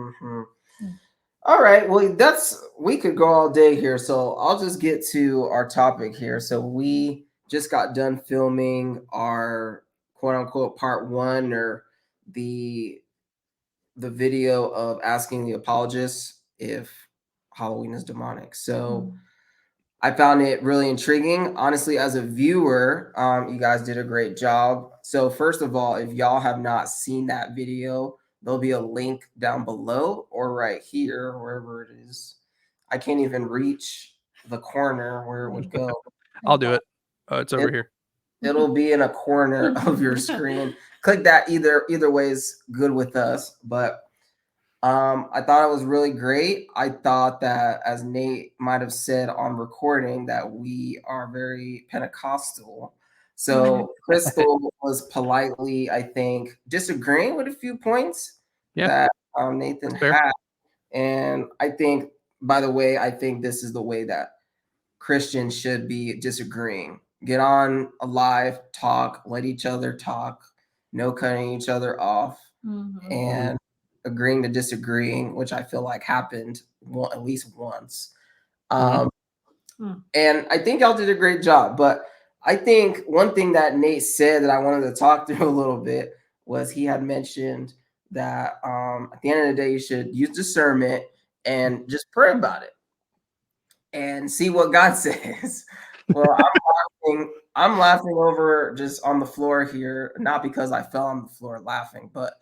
Mm-hmm. All right. Well, we could go all day here. So I'll just get to our topic here. So we just got done filming our quote unquote part one, or the the video of asking the apologist if Halloween is demonic. So I found it really intriguing. Honestly, as a viewer, you guys did a great job. So, first of all, if y'all have not seen that video, there'll be a link down below or right here, wherever it is. I can't even reach the corner where it would go. I'll do it. It's over It, here. it'll be in a corner of your screen. Click that. Either way is good with us. But I thought it was really great. I thought that, as Nate might have said on recording, that we are very Pentecostal. So Crystal was politely, I think, disagreeing with a few points that Nathan had. And I think, by the way, I think this is the way that Christians should be disagreeing. Get on a live, talk, let each other talk, no cutting each other off, and agreeing to disagreeing, which I feel like happened at least once. And I think y'all did a great job. But I think one thing that Nate said that I wanted to talk through a little bit was he had mentioned that at the end of the day, you should use discernment and just pray about it and see what God says. Well, I'm laughing over just on the floor here, not because I fell on the floor laughing, but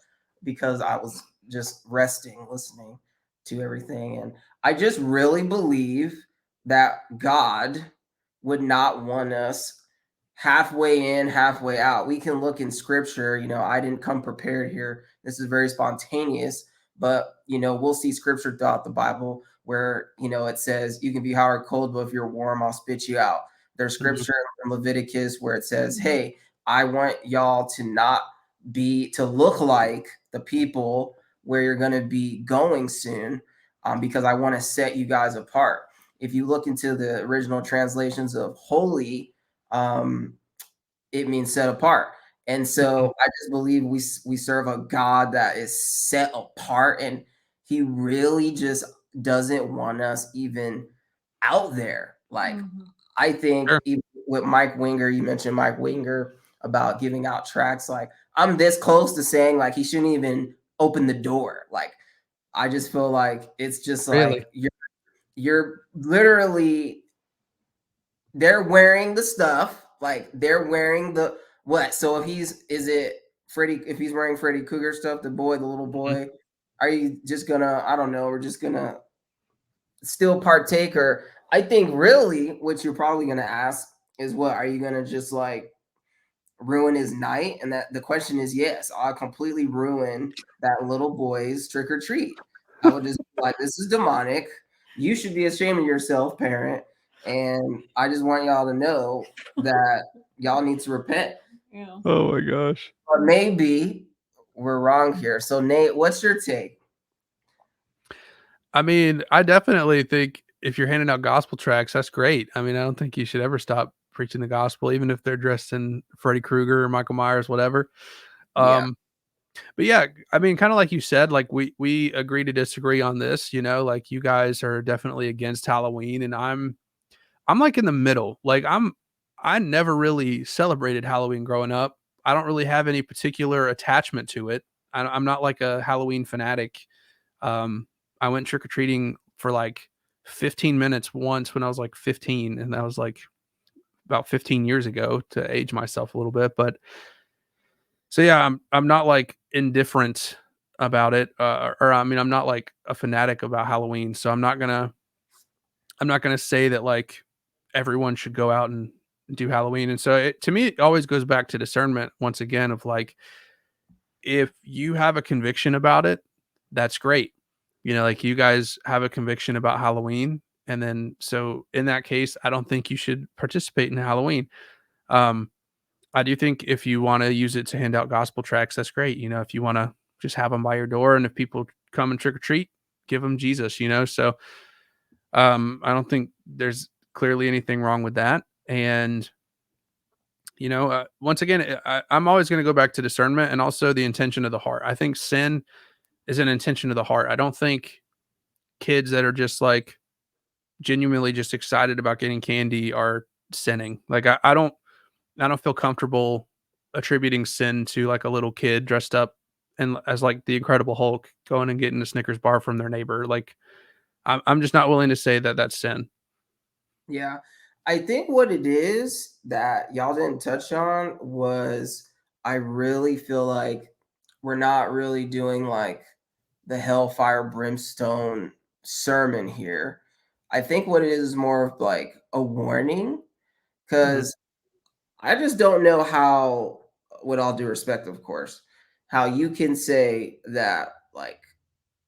because I was just resting, listening to everything. And I just really believe that God would not want us halfway in, halfway out. We can look in scripture, I didn't come prepared here. This is very spontaneous, but we'll see scripture throughout the Bible where, it says you can be hot or cold, but if you're warm, I'll spit you out. There's scripture in Leviticus where it says, hey, I want y'all to not to look like the people where you're going to be going soon, because I want to set you guys apart. If you look into the original translations of holy, it means set apart. And so I just believe we serve a God that is set apart, and he really just doesn't want us even out there. Like, I think even with Mike Winger, you mentioned Mike Winger about giving out tracts. Like, I'm this close to saying like he shouldn't even open the door. Like, I just feel like it's just like you're literally, they're wearing the stuff, like they're wearing the what? So if if he's wearing Freddy Cougar stuff, the little boy, are you just gonna, I don't know, we're just gonna still partake? Or I think really what you're probably gonna ask is, what are you gonna just like ruin his night? And that the question is, yes, I'll completely ruin that little boy's trick or treat. I would just be like, this is demonic. You should be ashamed of yourself, parent. And I just want y'all to know that y'all need to repent. Yeah. Oh my gosh. But maybe we're wrong here. So Nate, what's your take? I mean, I definitely think if you're handing out gospel tracts, that's great. I mean, I don't think you should ever stop preaching the gospel, even if they're dressed in Freddy Krueger or Michael Myers, whatever. But yeah, I mean, kind of like you said, like we agree to disagree on this, like you guys are definitely against Halloween, and I'm like in the middle. Like I never really celebrated Halloween growing up. I don't really have any particular attachment to it. I'm not like a Halloween fanatic. I went trick-or-treating for like 15 minutes once when I was like 15, and that was like about 15 years ago, to age myself a little bit. But so yeah, I'm not like indifferent about it, or I mean, I'm not like a fanatic about Halloween. So I'm not gonna say that like everyone should go out and do Halloween. And so to me, it always goes back to discernment once again, of like, if you have a conviction about it, that's great. Like you guys have a conviction about Halloween. And then, so in that case, I don't think you should participate in Halloween. I do think if you want to use it to hand out gospel tracts, that's great. If you want to just have them by your door, and if people come and trick or treat, give them Jesus, So, I don't think there's clearly anything wrong with that. And, once again, I'm always going to go back to discernment and also the intention of the heart. I think sin is an intention of the heart. I don't think kids that are just like genuinely just excited about getting candy are sinning. Like I don't feel comfortable attributing sin to like a little kid dressed up and as like the Incredible Hulk going and getting a Snickers bar from their neighbor. Like I'm just not willing to say that that's sin. Yeah. I think what it is that y'all didn't touch on was I really feel like we're not really doing like the hellfire brimstone sermon here. I think what it is more of like a warning Mhm. because I just don't know how, with all due respect, of course, how you can say that like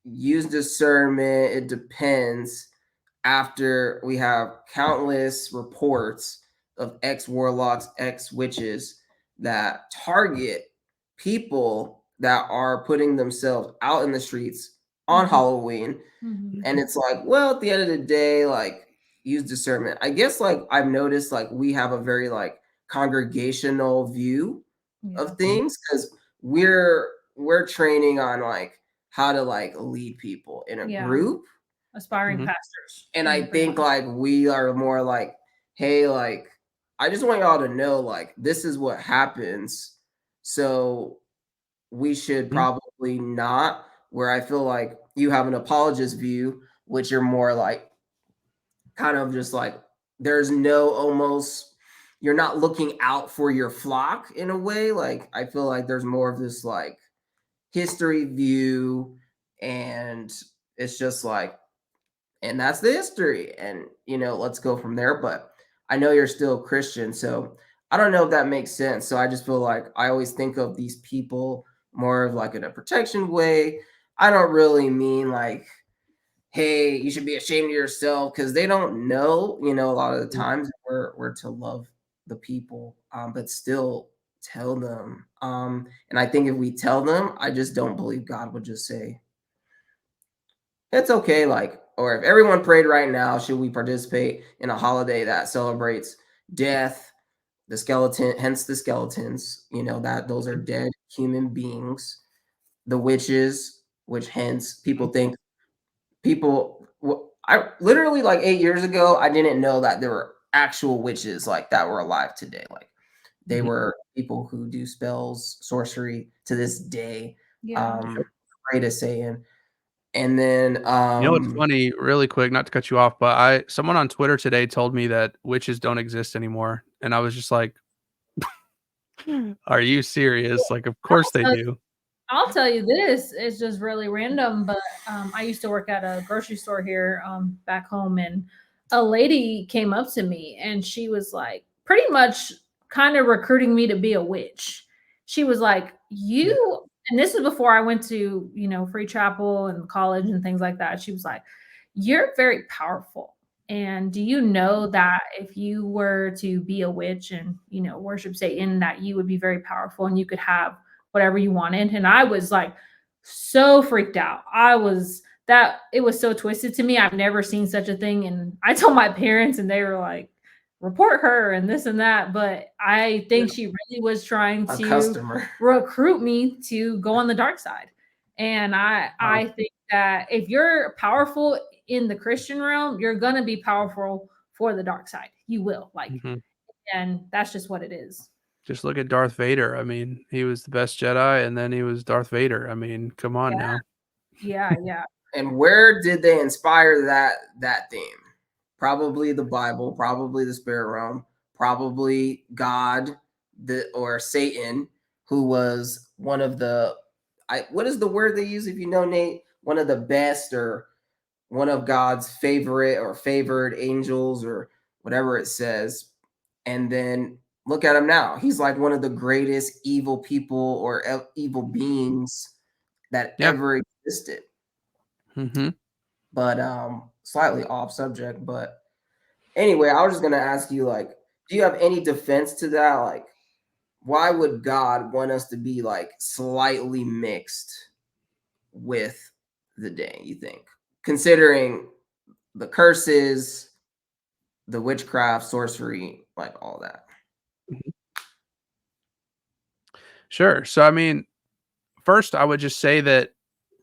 use discernment, it depends after we have countless reports of ex warlocks, ex witches that target people that are putting themselves out in the streets on Halloween. And it's like, well, at the end of the day, like use discernment. I guess like I've noticed like we have a very like congregational view Yeah. of things because we're training on like how to like lead people in a Yeah. group. Aspiring Mhm. pastors. And I pretty think much. like we are more like, hey, like I just want y'all to know like this is what happens. So we should Mhm. probably not, where I feel like you have an apologist view, which you're more like kind of just like there's no almost you're not looking out for your flock in a way. Like I feel like there's more of this like history view, and it's just like, and that's the history, and let's go from there. But I know you're still Christian, so I don't know if that makes sense. So I just feel like I always think of these people more of like in a protection way. I don't really mean like, hey, you should be ashamed of yourself, because they don't know, a lot of the times we're to love the people, but still tell them. And I think if we tell them, I just don't believe God would just say, it's okay, like, or if everyone prayed right now, should we participate in a holiday that celebrates death, the skeleton, hence the skeletons, that those are dead human beings, the witches, which hence people think I literally like 8 years ago, I didn't know that there were actual witches like that were alive today. Like they Mhm. were people who do spells, sorcery to this day. Yeah. Pray to Satan. And then You know what's funny, really quick, not to cut you off, but someone on Twitter today told me that witches don't exist anymore, and I was just like, "Are you serious? Like, of course they So do." I'll tell you this, it's just really random, but I used to work at a grocery store here back home, and a lady came up to me and she was like, pretty much kind of recruiting me to be a witch. She was like, Yeah. you, and this is before I went to, free chapel and college and things like that. She was like, you're very powerful. And do you know that if you were to be a witch and, worship Satan, that you would be very powerful and you could have whatever you wanted? And I was like so freaked out. It was so twisted to me. I've never seen such a thing. And I told my parents and they were like, report her and this and that. But I think she really was trying a to customer. recruit me to go on the dark side. And I think that if you're powerful in the Christian realm, you're gonna be powerful for the dark side. You will, like, Mhm. and that's just what it is. Just look at Darth Vader. I mean, he was the best Jedi, and then he was Darth Vader. I mean, come on Yeah, now. yeah, yeah. And where did they inspire that theme? Probably the Bible, probably the spirit realm, probably God, or Satan, who was one of the what is the word they use, if you know, Nate? One of the best, or one of God's favorite or favored angels, or whatever it says. And then look at him now. He's like one of the greatest evil people, or evil beings that Yeah. ever existed. Mhm. But slightly off subject. But anyway, I was just gonna ask you, like, do you have any defense to that? Like, why would God want us to be like slightly mixed with the day, you think? Considering the curses, the witchcraft, sorcery, like all that. Mhm. Sure. So, I mean, first, I would just say that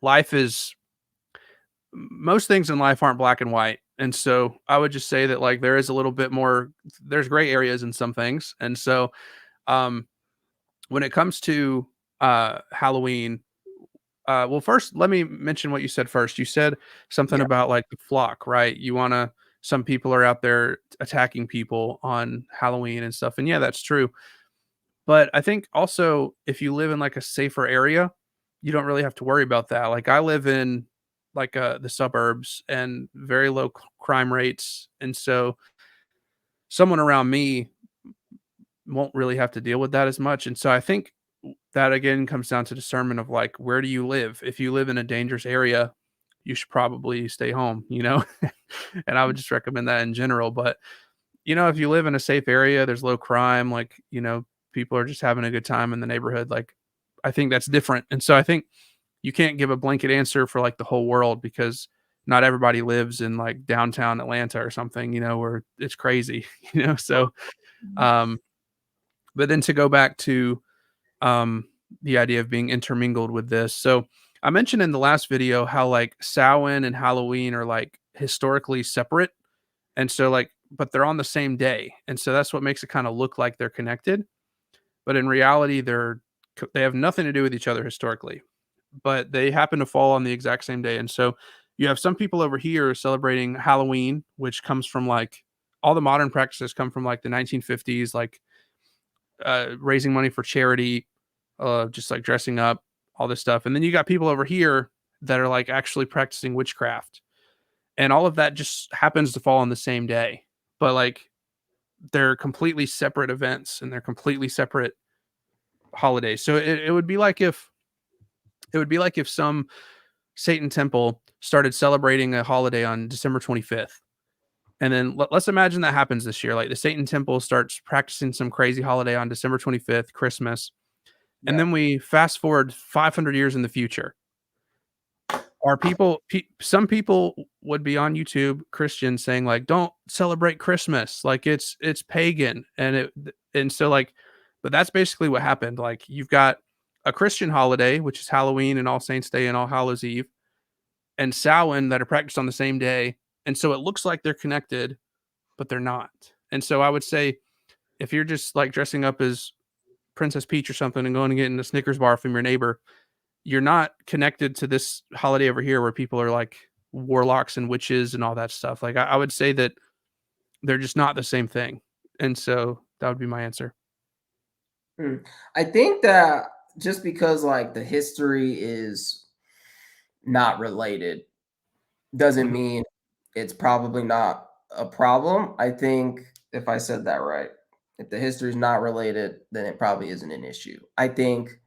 life is most things in life aren't black and white. And so I would just say that like there is a little bit more, there's gray areas in some things. And so um when it comes to Halloween, well, first let me mention what you said first. You said something Yeah. about like the flock, right? You want to, some people are out there attacking people on Halloween and stuff. And yeah, that's true. But I think also if you live in like a safer area, you don't really have to worry about that. Like I live in like the suburbs and very low crime rates, and so someone around me won't really have to deal with that as much. And so I think that again comes down to discernment of like where do you live? If you live in a dangerous area, you should probably stay home, you know? And I would just recommend that in general. But you know, if you live in a safe area, there's low crime, like, you know, people are just having a good time in the neighborhood. Like, I think that's different. And so I think you can't give a blanket answer for like the whole world because not everybody lives in like downtown Atlanta or something, you know, where it's crazy, you know. So, um, but then to go back to um, the idea of being intermingled with this. So I mentioned in the last video how like Samhain and Halloween are like historically separate. And so like, but they're on the same day. And so that's what makes it kind of look like they're connected. But in reality, they have nothing to do with each other historically, but they happen to fall on the exact same day. And so you have some people over here celebrating Halloween, which comes from like all the modern practices come from like the 1950s, like raising money for charity, just like dressing up, all this stuff. And then you got people over here that are like actually practicing witchcraft. And all of that just happens to fall on the same day. But like they're completely separate events and they're completely separate holidays. So it would be like if some Satan temple started celebrating a holiday on December 25th. And then let's imagine that happens this year. Like the Satan temple starts practicing some crazy holiday on December 25th, Christmas. And Yeah. then we fast forward 500 years in the future. Some people would be on YouTube, Christians, saying like, don't celebrate Christmas. Like it's pagan. And so like, but that's basically what happened. Like you've got a Christian holiday, which is Halloween and All Saints Day and All Hallows Eve, and Samhain that are practiced on the same day. And so it looks like they're connected, but they're not. And so I would say if you're just like dressing up as Princess Peach or something and going and getting a Snickers bar from your neighbor, you're not connected to this holiday over here where people are like warlocks and witches and all that stuff. Like I would say that they're just not the same thing. And so that would be my answer. I think that just because like the history is not related doesn't Mhm. mean it's probably not a problem. I think if I said that right, if the history is not related, then it probably isn't an issue. I think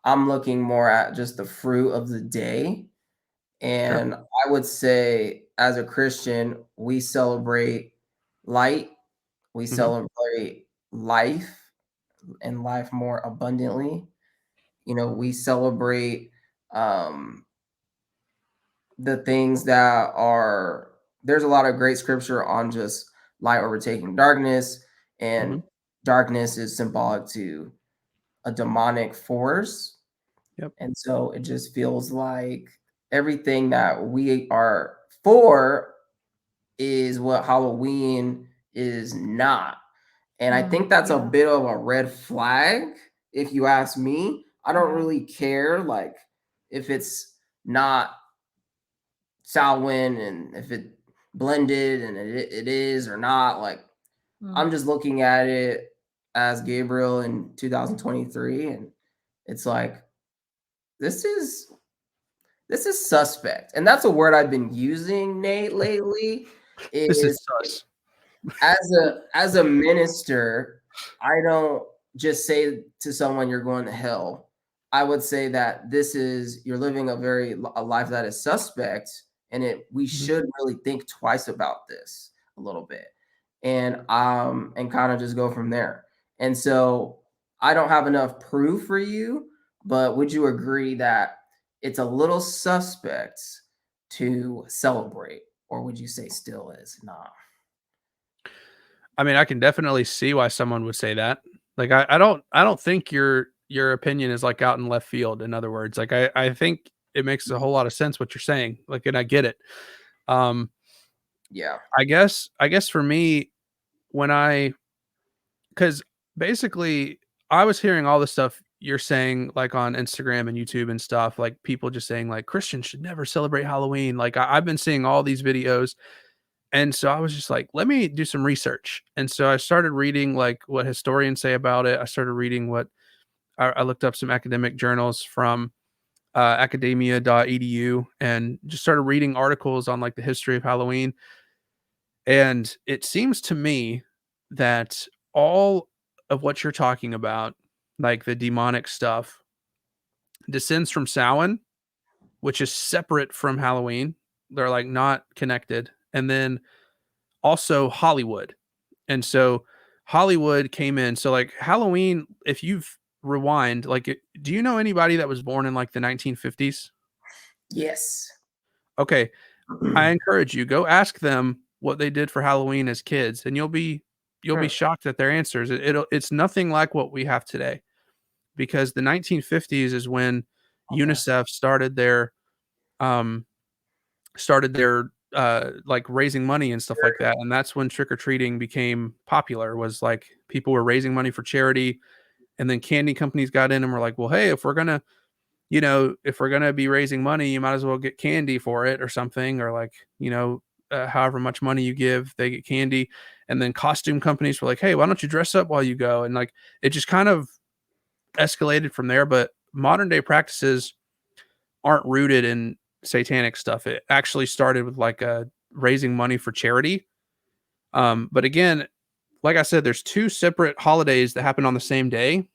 I'm looking more at just the fruit of the day. Sure. And I would say, as a Christian, we celebrate light, we Hmm. celebrate life and life more abundantly. You know, we celebrate um, the things that are, there's a lot of great scripture on just light overtaking darkness, Hmm. and darkness is symbolic to a demonic force. Yep. And so it just feels like everything that we are for is what Halloween is not. And I think that's a Yeah. bit of a red flag, if you ask me. I don't Yeah. really care, like, if it's not Samhain and if it blended and it is or not. Like, I'm Mm. just looking at it as Gabriel in 2023, and it's like, this is this is suspect. And that's a word I've been using, Nate, lately, This is is sus. as a minister, I don't just say to someone you're going to hell. I would say that this is, you're living a life that is suspect, and we Mhm. should really think twice about this a little bit, and kind of just go from there. And so I don't have enough proof for you, but would you agree that it's a little suspect to celebrate, or would you say still is not? I mean, I can definitely see why someone would say that. Like I don't think your opinion is like out in left field. In other words, like I think it makes a whole lot of sense what you're saying. Like, and I get it. Um, Yeah. I guess for me, because basically I was hearing all the stuff you're saying, like on Instagram and YouTube and stuff, like people just saying like Christians should never celebrate Halloween. Like I've been seeing all these videos. And so I was just like, let me do some research. And so I started reading like what historians say about it. I started reading what I looked up some academic journals from academia.edu and just started reading articles on like the history of Halloween. And it seems to me that all of what you're talking about, like the demonic stuff, descends from Samhain, which is separate from Halloween. They're like not connected. And then also Hollywood. And so Hollywood came in. So like Halloween, if you've rewind, like, do you know anybody that was born in like the 1950s? Yes. Okay, I encourage you, go ask them what they did for Halloween as kids, and you'll be shocked at their answers. It's nothing like what we have today, because the 1950s is when UNICEF um started their like raising money and stuff like that, and that's when trick or treating became popular. Was like people were raising money for charity, and then candy companies got in and were like, well, hey, if we're gonna be raising money, you might as well get candy for it or something, or like, however much money you give, they get candy. And then costume companies were like, hey, why don't you dress up while you go? And like, it just kind of escalated from there. But modern day practices aren't rooted in satanic stuff. It actually started with like raising money for charity. But again, like I said, there's two separate holidays that happen on the same day,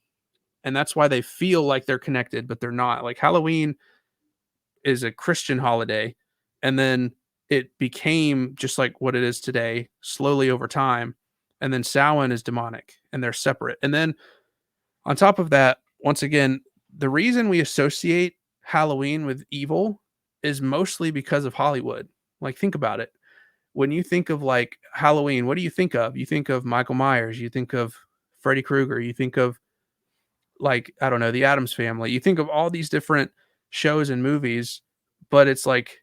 and that's why they feel like they're connected, but they're not. Like Halloween is a Christian holiday, and then it became just like what it is today, slowly over time. And then Samhain is demonic, and they're separate. And then on top of that, once again, the reason we associate Halloween with evil is mostly because of Hollywood. Like, think about it. When you think of like Halloween, what do you think of? You think of Michael Myers, you think of Freddy Krueger, you think of, like, I don't know, the Addams Family. You think of all these different shows and movies, but it's like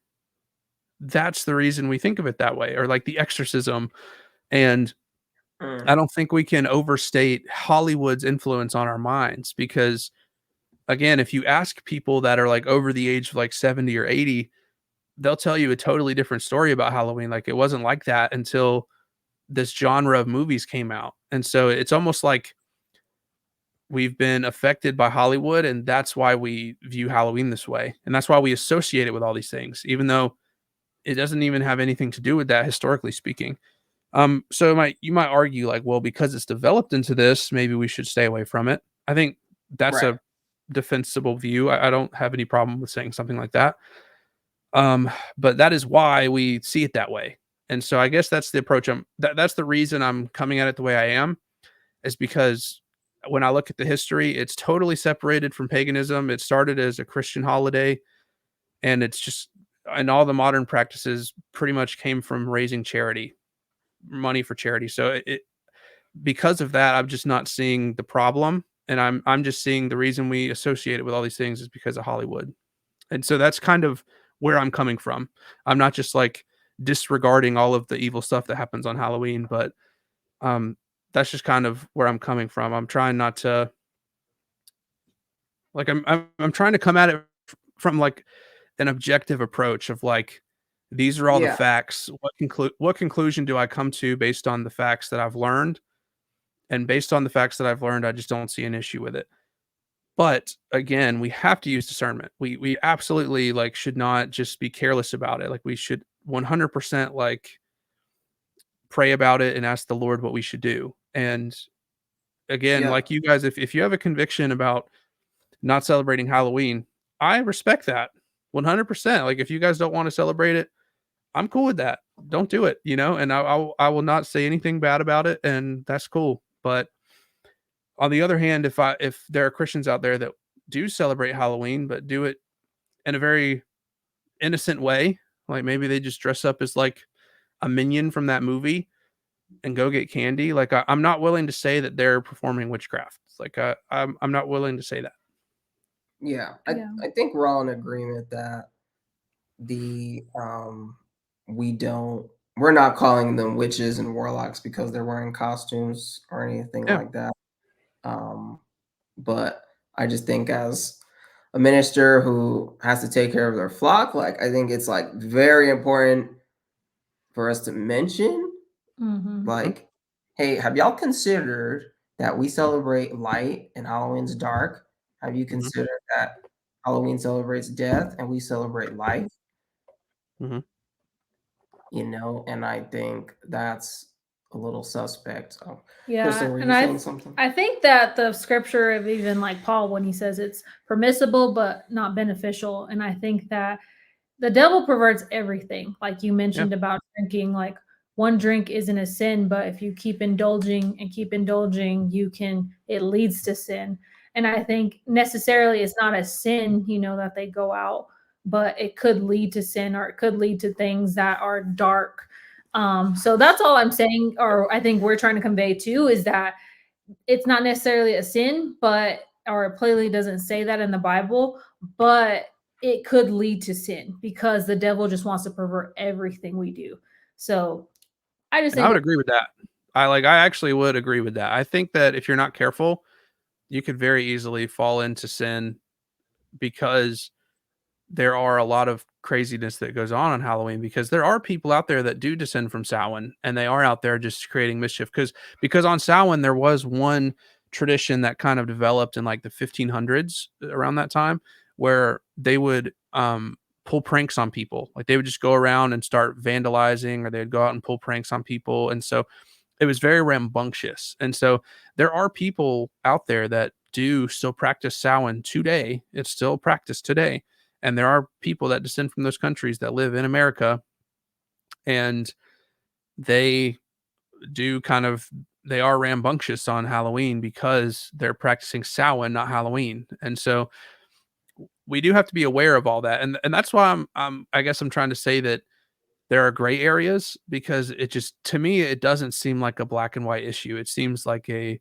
that's the reason we think of it that way, or like The Exorcism. And I don't think we can overstate Hollywood's influence on our minds, because again, if you ask people that are like over the age of like 70 or 80, they'll tell you a totally different story about Halloween. Like, it wasn't like that until this genre of movies came out. And so it's almost like we've been affected by Hollywood, and that's why we view Halloween this way. And that's why we associate it with all these things, even though it doesn't even have anything to do with that, historically speaking. So you might argue like, well, because it's developed into this, maybe we should stay away from it. I think that's Right. a defensible view. I don't have any problem with saying something like that. But that is why we see it that way. And so I guess that's the approach. That's the reason I'm coming at it the way I am, is because when I look at the history, it's totally separated from paganism. It started as a Christian holiday, and it's just, and all the modern practices pretty much came from raising money for charity. So because of that, I'm just not seeing the problem, and I'm just seeing the reason we associate it with all these things is because of Hollywood. And so that's kind of where I'm coming from. I'm not just like disregarding all of the evil stuff that happens on Halloween, but um that's just kind of where I'm coming from. I'm trying not to, like, I'm trying to come at it from like an objective approach of like, these are all the Yeah. facts. What conclusion do I come to based on the facts that I've learned? And based on the facts that I've learned, I just don't see an issue with it. But again, we have to use discernment. We absolutely like should not just be careless about it. Like, we should 100% like pray about it and ask the Lord what we should do. And again, Yeah. like you guys, if you have a conviction about not celebrating Halloween, I respect that 100%. Like, if you guys don't want to celebrate it, I'm cool with that. Don't do it, and I will not say anything bad about it, and that's cool. But on the other hand, if there are Christians out there that do celebrate Halloween, but do it in a very innocent way, like maybe they just dress up as like a minion from that movie and go get candy, like I'm not willing to say that they're performing witchcraft. Like I'm not willing to say that. Yeah, Yeah. I think we're all in agreement that we're not calling them witches and warlocks because they're wearing costumes or anything Yeah. like that. Um, but I just think as a minister who has to take care of their flock, like I think it's like very important for us to mention, Mm-hmm. like, hey, have y'all considered that we celebrate light and Halloween's dark? Have you Mhm. considered that Halloween celebrates death and we celebrate life? Mhm. And I think that's a little suspect. So, Crystal, Yeah, were and you saying something? I think that the scripture of even like Paul when he says it's permissible but not beneficial, and I think that the devil perverts everything. Like you Yeah. mentioned about drinking, like one drink isn't a sin, but if you keep indulging and keep indulging, it leads to sin. And I think necessarily it's not a sin, that they go out, but it could lead to sin or it could lead to things that are dark. So that's all I'm saying, or I think we're trying to convey too, is that it's not necessarily a sin, but or it plainly doesn't say that in the Bible, but it could lead to sin because the devil just wants to pervert everything we do. So I just And I think would agree with that. I actually would agree with that. I think that if you're not careful, you could very easily fall into sin because there are a lot of craziness that goes on Halloween because there are people out there that do descend from Samhain and they are out there just creating mischief because on Samhain there was one tradition that kind of developed in like the 1500s around that time where they would pull pranks on people. Like they would just go around and start vandalizing or they'd go out and pull pranks on people. And so it was very rambunctious. And so there are people out there that do still practice Samhain today. It's still practiced today. And there are people that descend from those countries that live in America and they do kind of they are rambunctious on Halloween because they're practicing Samhain, not Halloween. And so we do have to be aware of all that. And that's why I guess I'm trying to say that there are gray areas because it just to me it doesn't seem like a black and white issue. It seems like a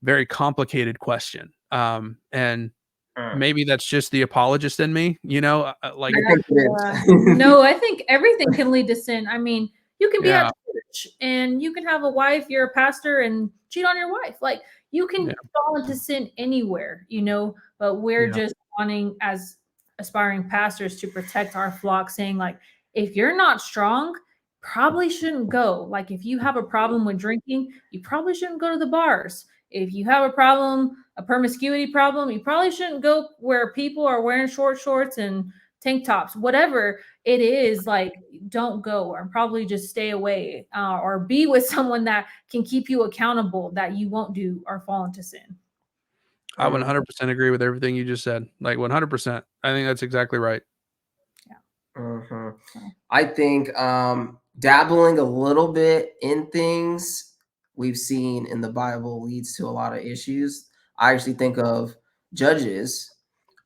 very complicated question. And Mm. maybe that's just the apologist in me, like I think it yeah. is. No, I think everything can lead to sin. I mean, you can be yeah, at church and you can have a wife, you're a pastor and cheat on your wife. Like you can yeah, fall into sin anywhere, but we're yeah, just wanting as aspiring pastors to protect our flock, saying like, if you're not strong, probably shouldn't go. Like if you have a problem with drinking, you probably shouldn't go to the bars. If you have a promiscuity problem, you probably shouldn't go where people are wearing short shorts and tank tops, whatever it is. Like, don't go or probably just stay away or be with someone that can keep you accountable that you won't do or fall into sin. I 100% agree with everything you just said. Like 100%. I think that's exactly right. Yeah. Mhm. So, I think dabbling a little bit in things we've seen in the Bible leads to a lot of issues. I actually think of Judges,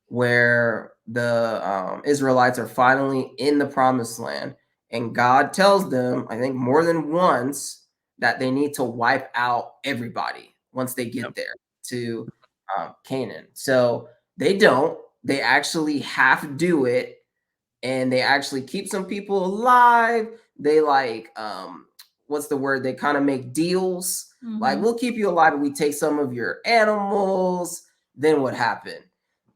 where the Israelites are finally in the promised land, and God tells them, I think more than once, that they need to wipe out everybody once they Yep. get there to Canaan. So they don't. They actually half do it and they actually keep some people alive. They like what's the word? They kind of make deals. Like mhm. we'll keep you alive if we take some of your animals. Then what happened?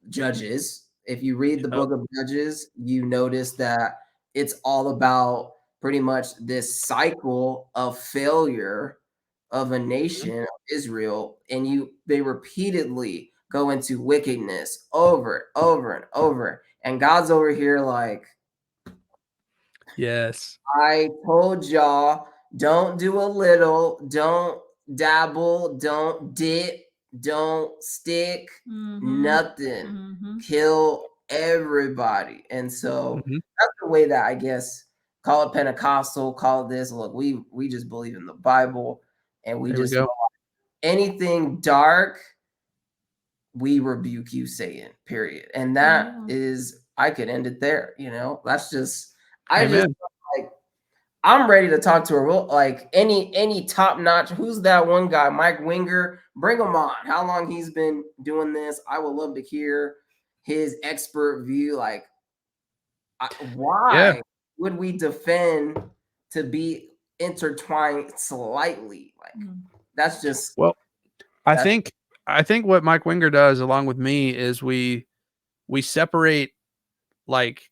Judges. If you read the Yep. book of Judges, you notice that it's all about pretty much this cycle of failure of a Mhm. nation of Israel, and they repeatedly go into wickedness over and over and over. And God's over here like, Yes. I told y'all, don't do a little, don't dabble, don't dip, don't stick, Mhm. nothing. Mhm. Kill everybody. And so Mhm. that's the way that I guess call it Pentecostal, call it this. Look, we just believe in the Bible and we There we just go. anything dark, we rebuke you, Satan, period. And that Yeah. is, I could end it there. That's just, I just Amen. like, I'm ready to talk to like any top notch. Who's that one guy, Mike Winger? Bring him on. How long he's been doing this? I would love to hear. his expert view. Like, Yeah. why would we defend to be intertwined slightly? Like, that's just Well, I think what Mike Winger does along with me is we separate like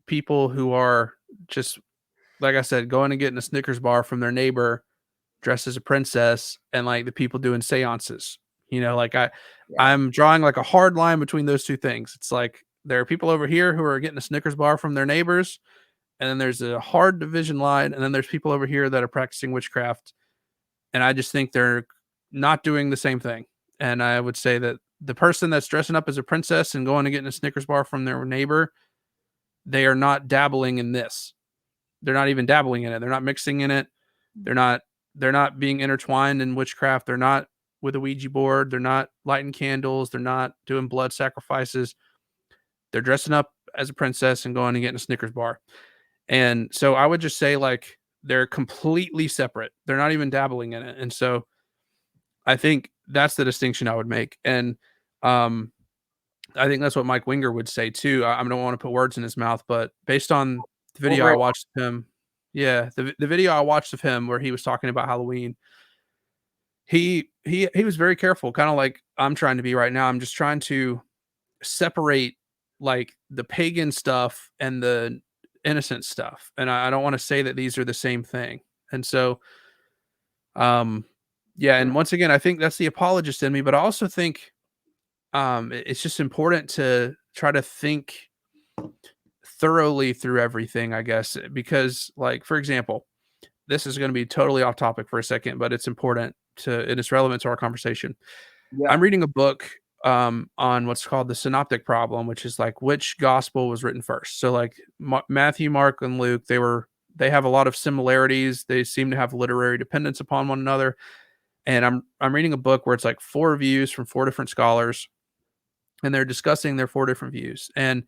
people who are just, like I said, going and getting a Snickers bar from their neighbor dressed as a princess, and like the people doing seances. You know, like I'm drawing like a hard line between those two things. It's like there are people over here who are getting a Snickers bar from their neighbors, and then there's a hard division line, and then there's people over here that are practicing witchcraft. And I just think they're not doing the same thing. And I would say that the person that's dressing up as a princess and going and getting a Snickers bar from their neighbor, they are not dabbling in this. They're not even dabbling in it. They're not mixing in it. They're not being intertwined in witchcraft. They're not with a Ouija board. They're not lighting candles. They're not doing blood sacrifices. They're dressing up as a princess and going and getting a Snickers bar. And so I would just say like they're completely separate. They're not even dabbling in it. And so I think that's the distinction I would make. And I think that's what Mike Winger would say too. I don't want to put words in his mouth, but based on the video I watched of him, the video I watched of him where he was talking about Halloween, he was very careful, kind of like I'm trying to be right now. I'm just trying to separate like the pagan stuff and the innocent stuff, and I don't want to say that these are the same thing. And so, and once again, I think that's the apologist in me, but I also think it's just important to try to think thoroughly through everything, I guess, because like, for example, this is going to be totally off topic for a second, but it's important and it's relevant to our conversation. Yeah. I'm reading a book on what's called the synoptic problem, which is like which gospel was written first. So like Matthew, Mark, and Luke, they have a lot of similarities. They seem to have literary dependence upon one another. And I'm reading a book where it's like 4 views from 4 different scholars, and they're discussing their 4 different views. And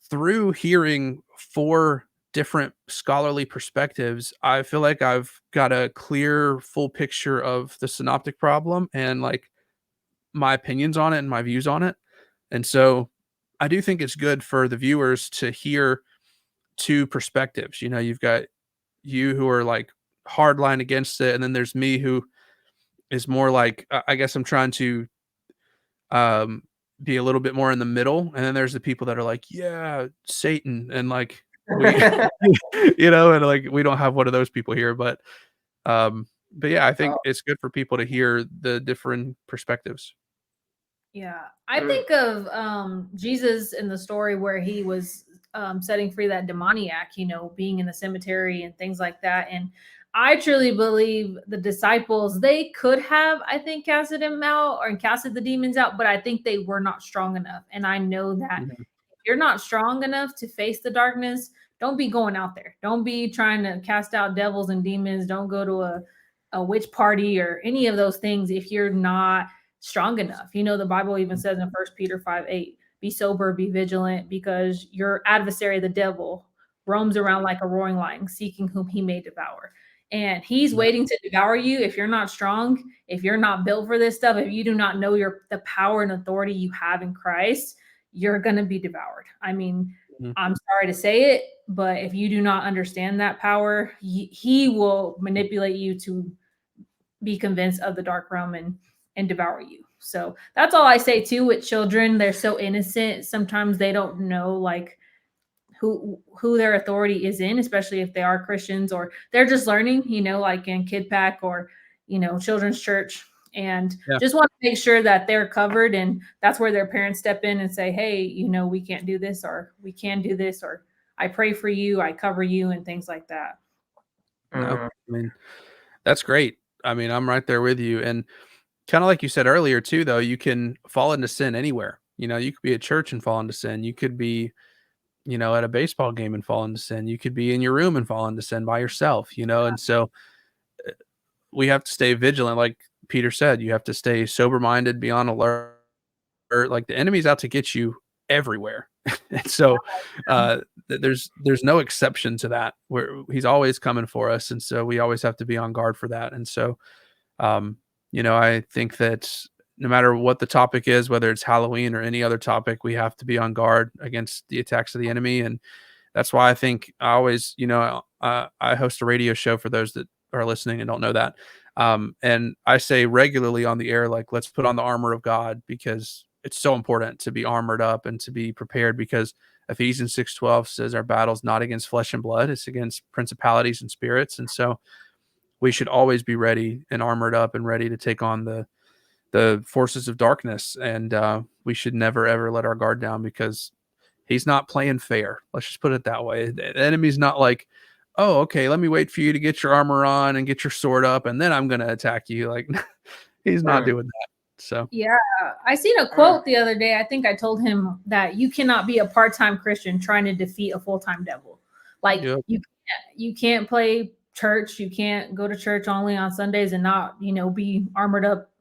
through hearing 4 different scholarly perspectives, I feel like I've got a clear, full picture of the synoptic problem and like my opinions on it and my views on it. And so I do think it's good for the viewers to hear 2 perspectives. You know, you've got you who are like hardline against it, and then there's me who is more like I guess I'm trying to be a little bit more in the middle, and then there's the people that are like, yeah, Satan, and like we and like we don't have one of those people here, but yeah, I think it's good for people to hear the different perspectives. Yeah, I think of Jesus in the story where he was setting free that demoniac, being in the cemetery and things like that. And I truly believe the disciples, they could have, I think, casted him out or casted the demons out, but I think they were not strong enough. And I know that if you're not strong enough to face the darkness, don't be going out there. Don't be trying to cast out devils and demons. Don't go to a witch party or any of those things if you're not strong enough. The Bible even says in 1 Peter 5:8, be sober, be vigilant, because your adversary, the devil, roams around like a roaring lion, seeking whom he may devour. And he's waiting to devour you if you're not strong, if you're not built for this stuff, if you do not know the power and authority you have in Christ, you're going to be devoured. I mean, I'm sorry to say it, but if you do not understand that power, he will manipulate you to be convinced of the dark realm and devour you. So that's all I say too with children. They're so innocent. Sometimes they don't know like who their authority is in, especially if they are Christians or they're just learning, like in Kid Pack or, children's church, and just want to make sure that they're covered. And that's where their parents step in and say, hey, we can't do this, or we can do this, or I pray for you, I cover you, and things like that. No, I mean, that's great. I mean, I'm right there with you. And kind of like you said earlier too, though, you can fall into sin anywhere. You could be at church and fall into sin. You could be, at a baseball game and fall into sin. You could be in your room and fall into sin by yourself, and so we have to stay vigilant. Like Peter said, you have to stay sober-minded, be on alert. Like the enemy's out to get you everywhere. And so there's no exception to that, where he's always coming for us. And so we always have to be on guard for that. And so, I think that no matter what the topic is, whether it's Halloween or any other topic, we have to be on guard against the attacks of the enemy. And that's why I think I always, I host a radio show for those that are listening and don't know that. And I say regularly on the air, like, let's put on the armor of God, because it's so important to be armored up and to be prepared, because Ephesians 6:12 says our battle's not against flesh and blood, it's against principalities and spirits. And so we should always be ready and armored up and ready to take on the forces of darkness. And we should never, ever let our guard down, because he's not playing fair. Let's just put it that way. The enemy's not like, oh, okay, let me wait for you to get your armor on and get your sword up, and then I'm going to attack you. Like, he's not doing that. So yeah, I seen a quote the other day. I think I told him that you cannot be a part-time Christian trying to defeat a full-time devil. Like, Yep. you can't play church. You can't go to church only on Sundays and not, be armored up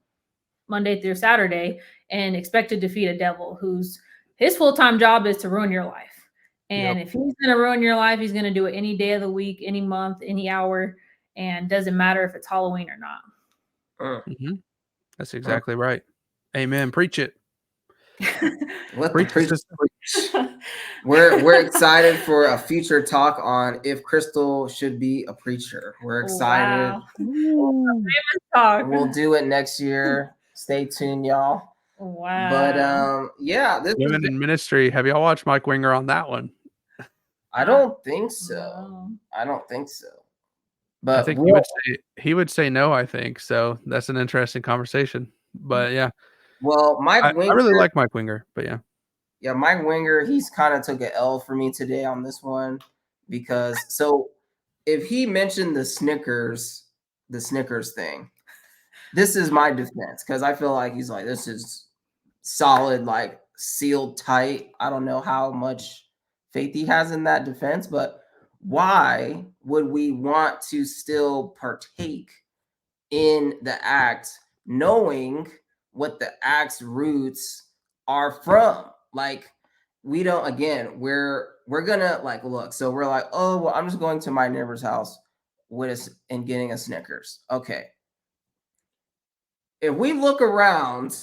Monday through Saturday and expect to defeat a devil whose his full-time job is to ruin your life. And if he's going to ruin your life, he's going to do it any day of the week, any month, any hour, and doesn't matter if it's Halloween or not. That's exactly right. Amen. Preach it. Let the preacher preach. We're excited for a future talk on if Crystal should be a preacher. We're excited. Wow. We'll do it next year. Stay tuned, y'all. Wow. But yeah, this Women in Ministry. Have y'all watched Mike Winger on that one? I don't think so. No. I don't think so. But I think he would say no, I think. So that's an interesting conversation. But yeah. Well, I really like Mike Winger, but yeah. Yeah, Mike Winger, he's kind of took an L for me today on this one, because if he mentioned the Snickers thing, this is my defense, because I feel like he's like, this is solid, like sealed tight. I don't know how much faith he has in that defense, but why would we want to still partake in the act knowing what the act's roots are from? Like, we don't, again, we're gonna like look, so we're like, oh well, I'm just going to my neighbor's house and getting a Snickers. Okay, if we look around,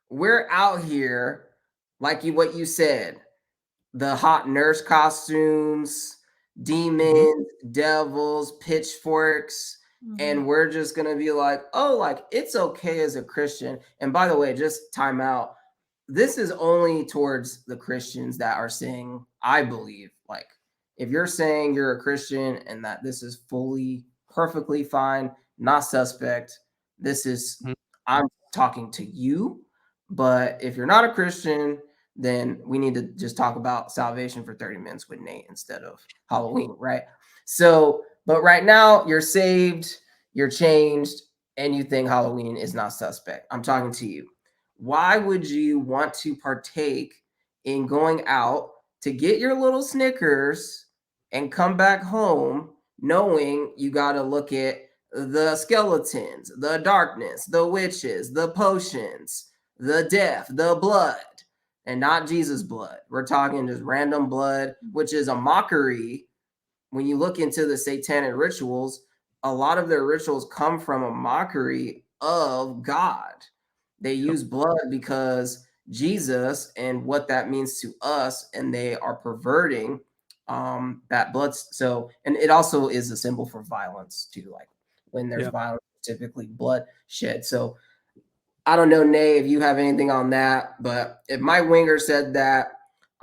we're out here, like what you said, the hot nurse costumes, demons, devils, pitchforks, and we're just gonna be like, oh, like, it's okay as a Christian. And by the way, just time out, this is only towards the Christians that are saying, I believe, like, if you're saying you're a Christian and that this is fully, perfectly fine, not suspect, this is, I'm talking to you. But if you're not a Christian, then we need to just talk about salvation for 30 minutes with Nate instead of Halloween, right? So, but right now you're saved, you're changed, and you think Halloween is not suspect. I'm talking to you. Why would you want to partake in going out to get your little Snickers and come back home knowing you got to look at the skeletons, the darkness, the witches, the potions, the death, the blood, and not Jesus' blood? We're talking just random blood, which is a mockery. When you look into the satanic rituals, a lot of their rituals come from a mockery of God. They use blood because Jesus and what that means to us, and they are perverting that blood. So, and it also is a symbol for violence too. Like, when there's violence, typically blood shed. So I don't know, Nay, if you have anything on that, but if Mike Winger said that,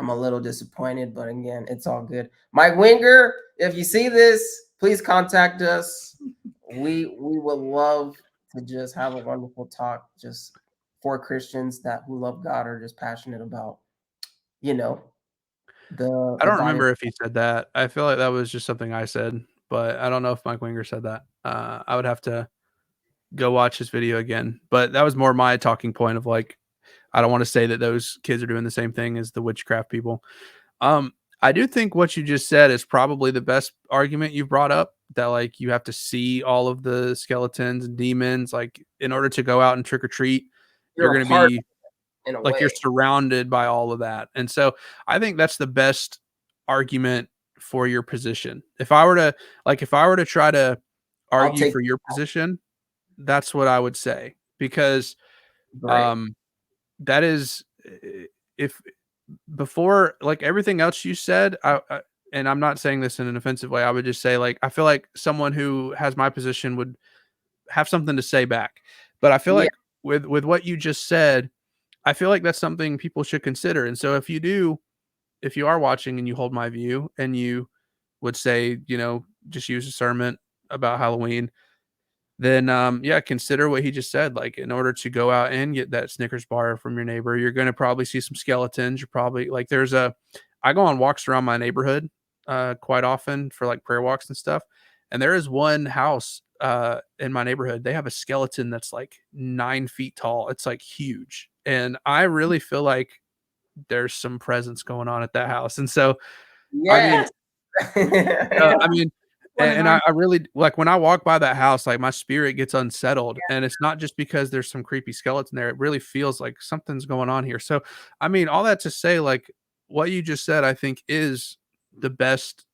I'm a little disappointed, but again, it's all good. Mike Winger, if you see this, please contact us. We would love to just have a wonderful talk, just for Christians who love God are just passionate about, I don't remember if he said that. I feel like that was just something I said, but I don't know if Mike Winger said that. I would have to go watch his video again, but that was more my talking point of like, I don't want to say that those kids are doing the same thing as the witchcraft people. I do think what you just said is probably the best argument you've brought up, that like you have to see all of the skeletons and demons, like in order to go out and trick or treat, you're going to be like, you're surrounded by all of that. And so I think that's the best argument for your position. If I were to try to argue for your position, that's what I would say, because Great. That is, if before like everything else you said, and I'm not saying this in an offensive way, I would just say like I feel like someone who has my position would have something to say back. But I feel Yeah. like with what you just said, I feel like that's something people should consider. And so if you are watching and you hold my view and you would say, just use discernment about Halloween, then yeah, consider what he just said. Like in order to go out and get that Snickers bar from your neighbor, you're going to probably see some skeletons. You're probably like I go on walks around my neighborhood quite often for like prayer walks and stuff. And there is one house in my neighborhood. They have a skeleton that's like 9 feet tall. It's like huge. And I really feel like there's some presence going on at that house. And so, I mean, Yes. I mean, One of and mine. I really like when I walk by that house, like my spirit gets unsettled, and it's not just because there's some creepy skeleton there. It really feels like something's going on here. So, I mean, all that to say, like what you just said, I think is the best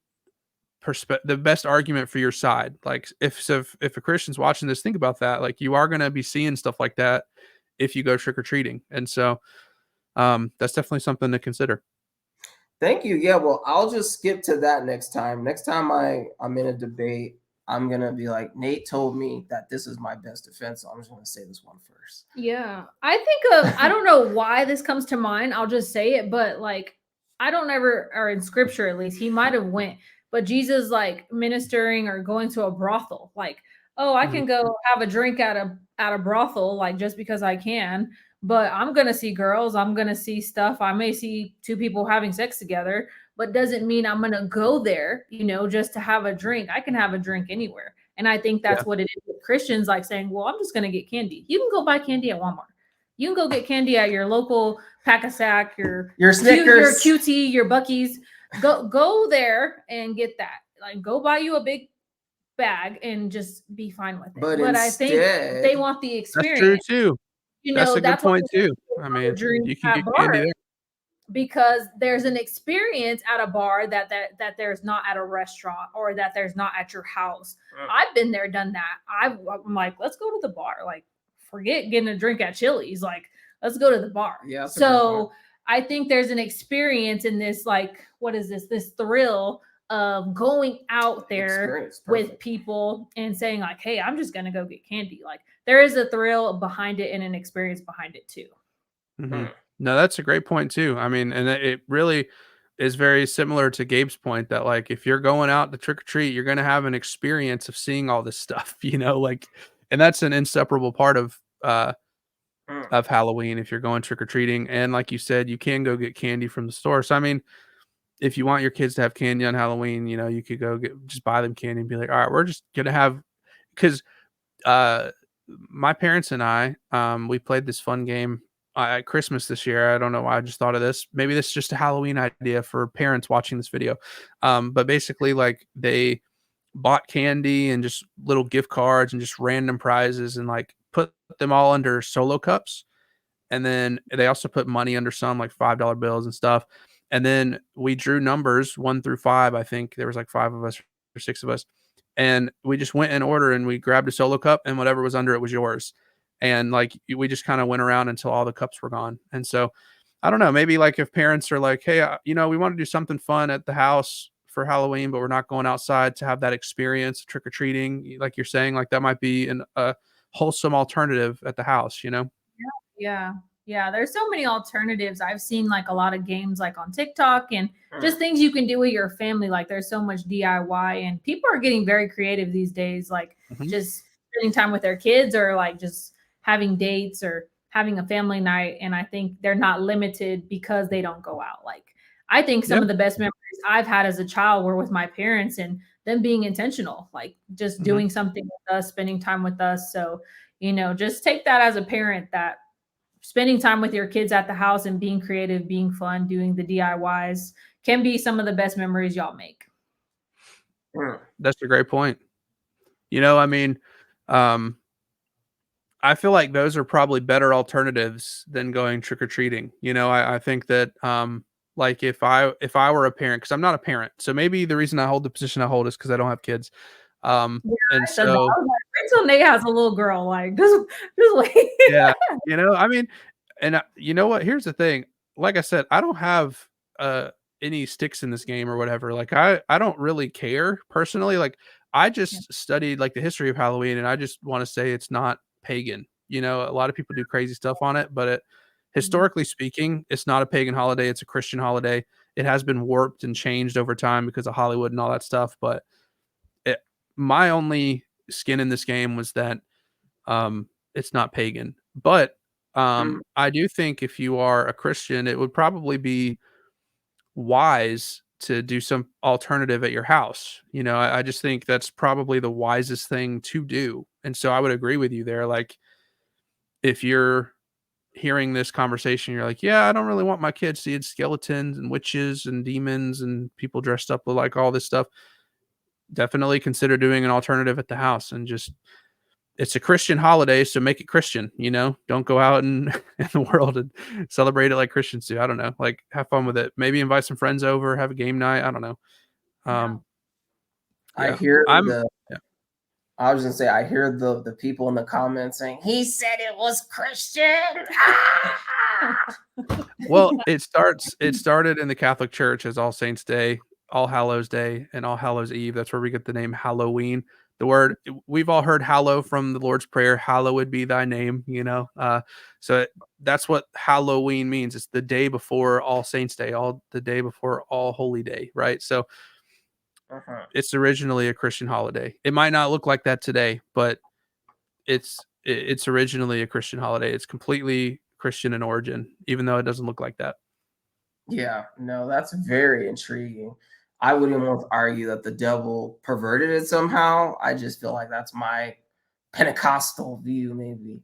the best argument for your side. Like if a Christian's watching this, think about that. Like you are going to be seeing stuff like that if you go trick or treating, and so that's definitely something to consider. Thank you. Yeah, well, I'll just skip to that next time. Next time I'm in a debate, I'm gonna be like, Nate told me that this is my best defense, so I'm just gonna say this one first. Yeah. I think of, I don't know why this comes to mind. I'll just say it, but like, I don't ever, or in scripture at least, he might have went, but Jesus like ministering or going to a brothel, like, oh, I Mhm. can go have a drink at a brothel, like just because I can, but I'm gonna see girls, I'm gonna see stuff. I may see two people having sex together, but doesn't mean I'm gonna go there, just to have a drink. I can have a drink anywhere. And I think Yeah. that's what it is with Christians, like saying, well, I'm just going to get candy. You can go buy candy at Walmart. You can go get candy at your local Pack-a-Sack, your Snickers. QT, your Bucky's. Go there and get that. Like, go buy you a big bag and just be fine with it. But I think they instead, want the That's true experience. too. That's a good That's why point they too. I mean, drink you can at get candy bars, there. because there's an experience at a bar that there's not at a restaurant, or that there's not at your house. I've been there, done that. I'm like, let's go to the bar. Like, forget getting a drink at Chili's. Like, let's go to the bar. Yeah, that's a good So I think there's an experience in this, like, what is this? This thrill of going out there experience. with Perfect. people and saying, like, hey, I'm just gonna go get candy. Like, there is a thrill behind it and an experience behind it too. Hmm. No, that's a great point too. I mean, and it really is very similar to Gabe's point that like if you're going out to trick or treat, you're going to have an experience of seeing all this stuff, like, and that's an inseparable part of Halloween if you're going trick or treating. And like you said, you can go get candy from the store. So I mean, if you want your kids to have candy on Halloween, you could go just buy them candy and be like, all right, we're just gonna have because uh my parents and I, we played this fun game at Christmas this year. I don't know why I just thought of this. Maybe this is just a Halloween idea for parents watching this video. But basically, like they bought candy and just little gift cards and just random prizes and like put them all under solo cups. And then they also put money under some like $5 bills and stuff. And then we drew numbers 1 through 5. I think there was like 5 of us or 6 of us, and we just went in order and we grabbed a solo cup and whatever was under it was yours. And like we just kind of went around until all the cups were gone. And so I don't know, maybe like if parents are like, hey, we want to do something fun at the house for Halloween, but we're not going outside to have that experience of trick or treating, like you're saying, like that might be a wholesome alternative at the house. Yeah. Yeah. There's so many alternatives. I've seen like a lot of games like on TikTok and just things you can do with your family. Like there's so much DIY and people are getting very creative these days, like Mhm. just spending time with their kids or like just having dates or having a family night. And I think they're not limited because they don't go out. Like I think some Yeah. of the best memories I've had as a child were with my parents and them being intentional, like just Mhm. doing something with us, spending time with us. So, just take that as a parent, that spending time with your kids at the house and being creative, being fun, doing the DIYs can be some of the best memories y'all make. That's a great point. I mean, um, I feel like those are probably better alternatives than going trick or treating. I think that like if I were a parent, because I'm not a parent, so maybe the reason I hold the position I hold is because I don't have kids. Yeah, And I said that. so I was like, till Nate has a little girl. Like, just wait. Yeah, I mean, and you know what? Here's the thing. Like I said, I don't have any sticks in this game or whatever. Like I don't really care personally. Like I just studied like the history of Halloween, and I just want to say it's not pagan. A lot of people do crazy stuff on it, but historically speaking, it's not a pagan holiday. It's a Christian holiday. It has been warped and changed over time because of Hollywood and all that stuff. But my only skin in this game was that it's not pagan. But I do think if you are a Christian, it would probably be wise to do some alternative at your house. I just think that's probably the wisest thing to do. And so I would agree with you there. Like, if you're hearing this conversation, you're like, yeah, I don't really want my kids seeing skeletons and witches and demons and people dressed up with like all this stuff. Definitely consider doing an alternative at the house, and just, it's a Christian holiday, so make it Christian, don't go out in the world and celebrate it like Christians do. I don't know, like, have fun with it. Maybe invite some friends over, have a game night. I don't know. I hear yeah. I was gonna say, I hear the people in the comments saying he said it was Christian. Well, it started in the Catholic Church as All Saints Day, All Hallows Day, and All Hallows Eve. That's where we get the name Halloween. The word, we've all heard hallow from the Lord's Prayer, hallowed be thy name, so that's what Halloween means. It's the day before All Saints Day, the day before All Holy Day, right? So it's originally a Christian holiday. It might not look like that today, but it's originally a Christian holiday. It's completely Christian in origin, even though it doesn't look like that. Yeah, no, that's very intriguing. I would almost argue that the devil perverted it somehow. I just feel like that's my Pentecostal view, maybe.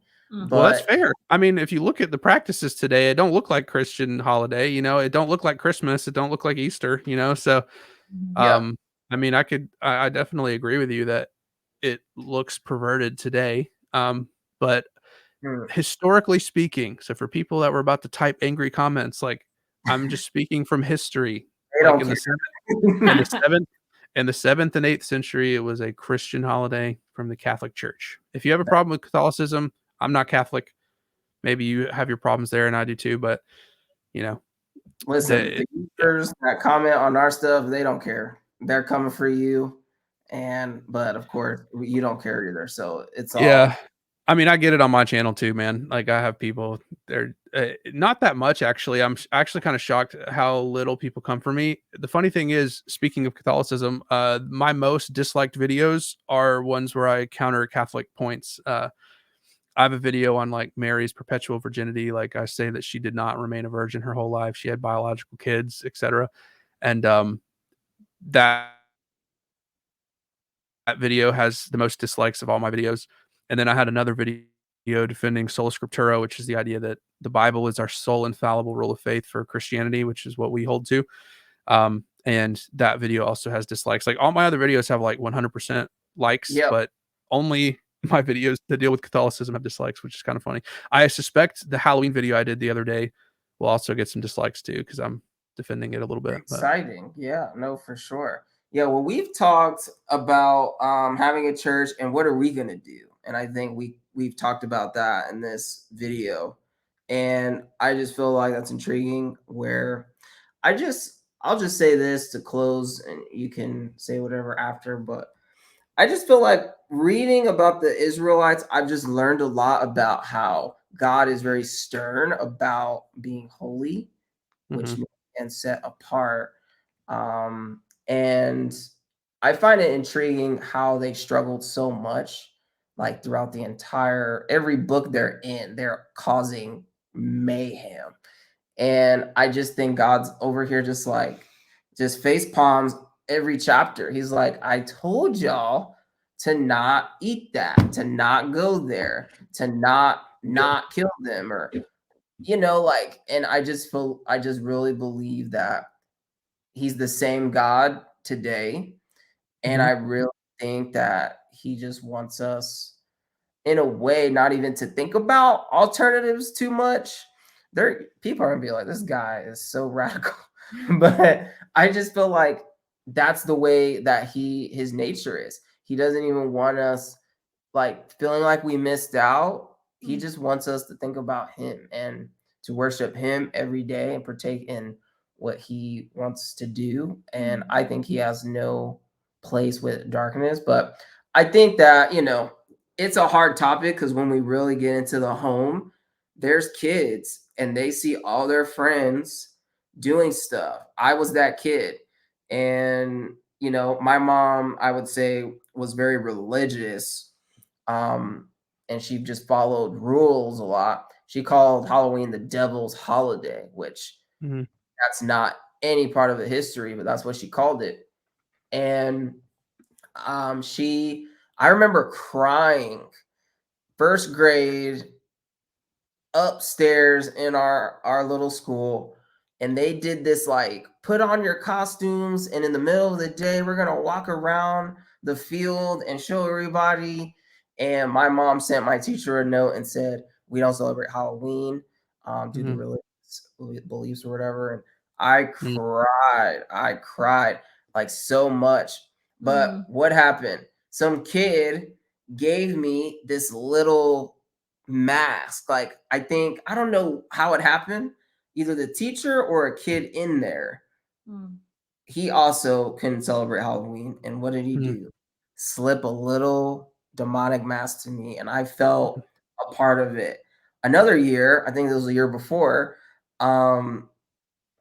Well, that's fair. I mean, if you look at the practices today, it don't look like Christian holiday. It don't look like Christmas. It don't look like Easter. So, I mean, I definitely agree with you that it looks perverted today. But historically speaking, so for people that were about to type angry comments, like, I'm just speaking from history. Like in the 7th and 8th century, it was a Christian holiday from the Catholic Church. If you have a problem with Catholicism, I'm not Catholic. Maybe you have your problems there, and I do too. But listen, the users that comment on our stuff, they don't care. They're coming for you, but of course, you don't care either. So it's all. Yeah. I mean, I get it on my channel too, man. Like, I have people, they're not that much, actually. I'm actually kind of shocked how little people come for me. The funny thing is, speaking of Catholicism, my most disliked videos are ones where I counter Catholic points. I have a video on like Mary's perpetual virginity. Like, I say that she did not remain a virgin her whole life. She had biological kids, etc. And that video has the most dislikes of all my videos. And then I had another video defending sola scriptura, which is the idea that the Bible is our sole infallible rule of faith for Christianity, which is what we hold to. And that video also has dislikes. Like, all my other videos have like 100% likes, but only my videos that deal with Catholicism have dislikes, which is kind of funny. I suspect the Halloween video I did the other day will also get some dislikes too, because I'm defending it a little bit. Exciting. Yeah, no, for sure. Yeah, well, we've talked about having a church and what are we going to do? And I think we've talked about that in this video. And I just feel like that's intriguing, where I'll just say this to close, and you can say whatever after, but I just feel like reading about the Israelites, I've just learned a lot about how God is very stern about being holy, which means and set apart. And I find it intriguing how they struggled so much, like throughout every book they're in, they're causing mayhem. And I just think God's over here just face palms every chapter. He's like, I told y'all to not eat that, to not go there, to not kill them, or and I just really believe that he's the same God today. And I really think that he just wants us, in a way, not even to think about alternatives too much. People are gonna be like, this guy is so radical. But I just feel like that's the way that his nature is. He doesn't even want us like feeling like we missed out. He Mm. just wants us to think about him and to worship him every day and partake in what he wants to do. And I think he has no place with darkness. But I think that, it's a hard topic because when we really get into the home, there's kids and they see all their friends doing stuff. I was that kid. And, my mom, I would say, was very religious. Um, and she just followed rules a lot. She called Halloween the devil's holiday, which Mhm. that's not any part of the history, but that's what she called it. And I remember crying first grade upstairs in our little school, and they did this like put on your costumes, and in the middle of the day we're gonna walk around the field and show everybody. And my mom sent my teacher a note and said we don't celebrate Halloween due to Mhm. religious beliefs or whatever. And I cried like so much. But what happened, some kid gave me this little mask. Like, I don't know how it happened. Either the teacher or a kid in there, he also couldn't celebrate Halloween. And what did he Mhm. do? Slip a little demonic mask to me, and I felt a part of it. Another year, I think it was the year before, um,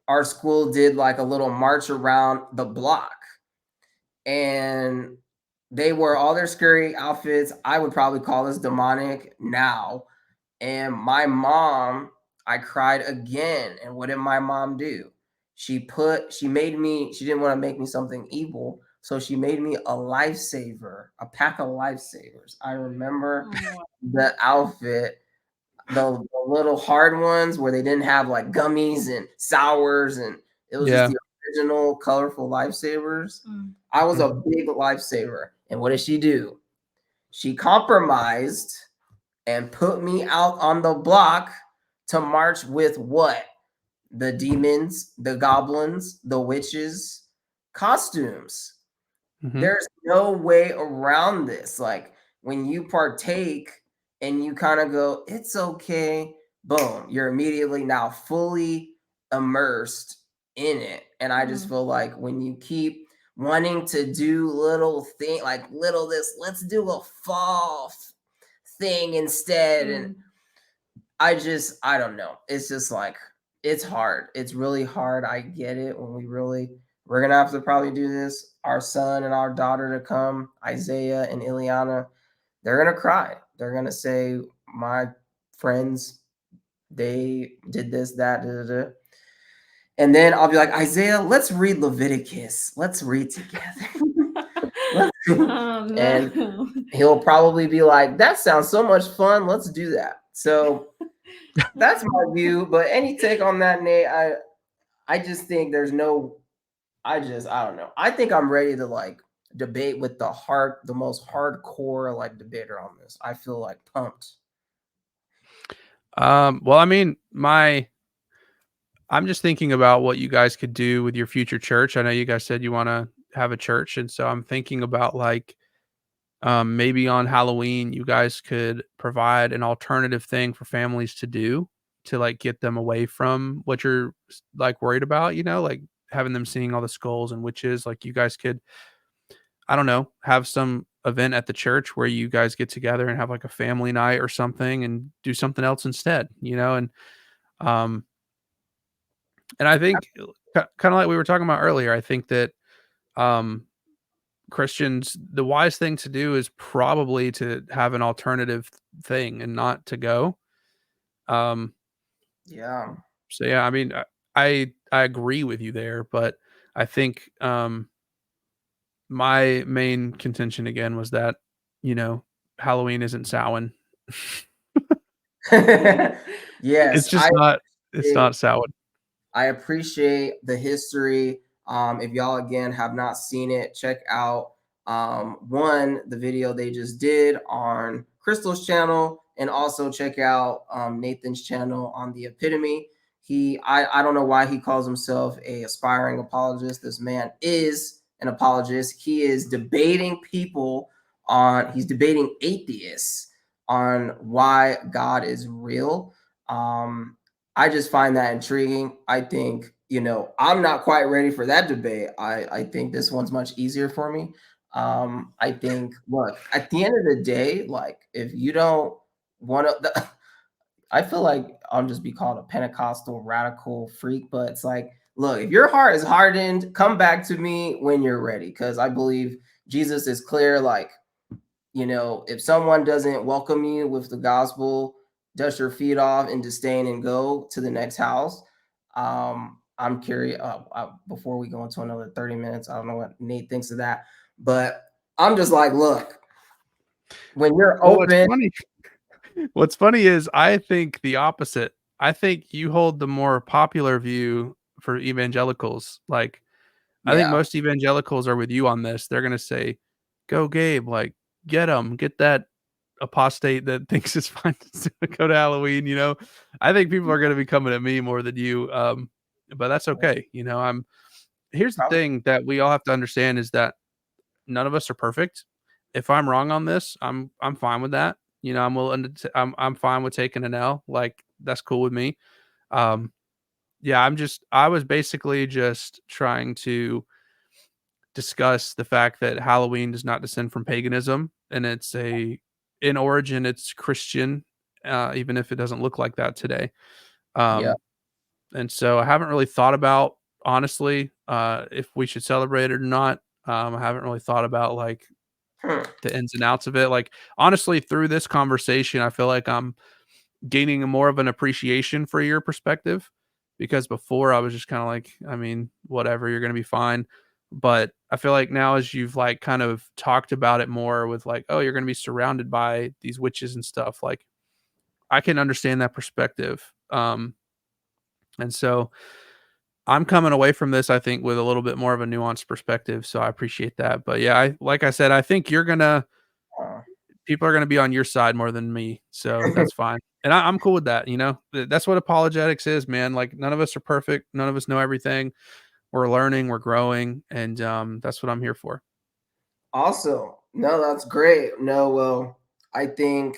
our school did like a little march around the block, and they wore all their scary outfits. I would probably call this demonic now. And my mom, I cried again. And what did my mom do? She didn't want to make me something evil. So she made me a lifesaver, a pack of lifesavers. I remember the outfit, the little hard ones where they didn't have like gummies and sours, and it was just Yeah. the original colorful lifesavers. I was a big lifesaver. And what did she do? She compromised and put me out on the block to march with what? The demons, the goblins, the witches costumes. Mhm. There's no way around this. Like when you partake and you kind of go, it's okay, boom, you're immediately now fully immersed in it. And I just feel like when you keep wanting to do little thing like little this, let's do a fall thing instead. And I don't know. It's just like it's hard. It's really hard. I get it when we're gonna have to probably do this. Our son and our daughter to come, Isaiah and Ileana, they're gonna cry. They're gonna say, my friends, they did this, that, da, da, da. And then I'll be like, Isaiah, let's read Leviticus. Let's read together. And he'll probably be like, that sounds so much fun. Let's do that. So that's my view. But any take on that, Nate? I just think there's no. I don't know. I think I'm ready to like debate with the most hardcore like debater on this. I feel like pumped. Well, I mean, I'm just thinking about what you guys could do with your future church. I know you guys said you want to have a church, and so I'm thinking about like maybe on Halloween you guys could provide an alternative thing for families to do to like get them away from what you're like worried about, like having them seeing all the skulls and witches. Like you guys could, I don't know, have some event at the church where you guys get together and have like a family night or something and do something else instead, um and I think kind of like we were talking about earlier, I think that um Christians, the wise thing to do is probably to have an alternative thing and not to go. Um, Yeah. so yeah, I mean, I agree with you there, but I think my main contention again was that you know Halloween isn't Samhain. It's Yes, just not. It's appreciate not Samhain. I appreciate the history. If y'all again have not seen it, check out the video they just did on Crystal's channel, and also check out Nathan's channel on the Epitome. I don't know why he calls himself a aspiring apologist. This man is an apologist. He is debating people he's debating atheists on why God is real. I just find that intriguing. I think, I'm not quite ready for that debate. I think this one's much easier for me. I think, look, at the end of the day, like, if you don't want to, I feel like I'll just be called a Pentecostal radical freak, but it's like, look, if your heart is hardened, come back to me when you're ready. Because I believe Jesus is clear. Like, if someone doesn't welcome you with the gospel, dust your feet off and disdain and go to the next house. I'm curious. Before we go into another 30 minutes, I don't know what Nate thinks of that, but I'm just like, look, when you're Well, open, what's funny is I think the opposite. I think you hold the more popular view for evangelicals. Like, I think yeah, most evangelicals are with you on this. They're gonna say, "Go, Gabe! Like, get that apostate that thinks it's fine to go to Halloween." I think people are gonna be coming at me more than you. But that's okay. Here's the probably, thing that we all have to understand is that none of us are perfect. If I'm wrong on this, I'm fine with that. I'm willing to. I'm fine with taking an L. Like, that's cool with me. Um, yeah, I was basically just trying to discuss the fact that Halloween does not descend from paganism, and in origin it's Christian, even if it doesn't look like that today. yeah. Um, and so I haven't really thought about, honestly, if we should celebrate it or not. I haven't really thought about like Hmm. the ins and outs of it. Like, honestly, through this conversation, I feel like I'm gaining more of an appreciation for your perspective, because before I was just kind of like, I mean, whatever, you're going to be fine. But I feel like now, as you've like kind of talked about it more with like, oh, you're going to be surrounded by these witches and stuff, like, I can understand that perspective. And so I'm coming away from this, I think, with a little bit more of a nuanced perspective. So I appreciate that. But yeah, like I said, I think Uh, people are going to be on your side more than me. So that's fine. And I'm cool with that. That's what apologetics is, man. Like, none of us are perfect. None of us know everything. We're learning, we're growing. And that's what I'm here for. awesome. No, that's great. No, well, I think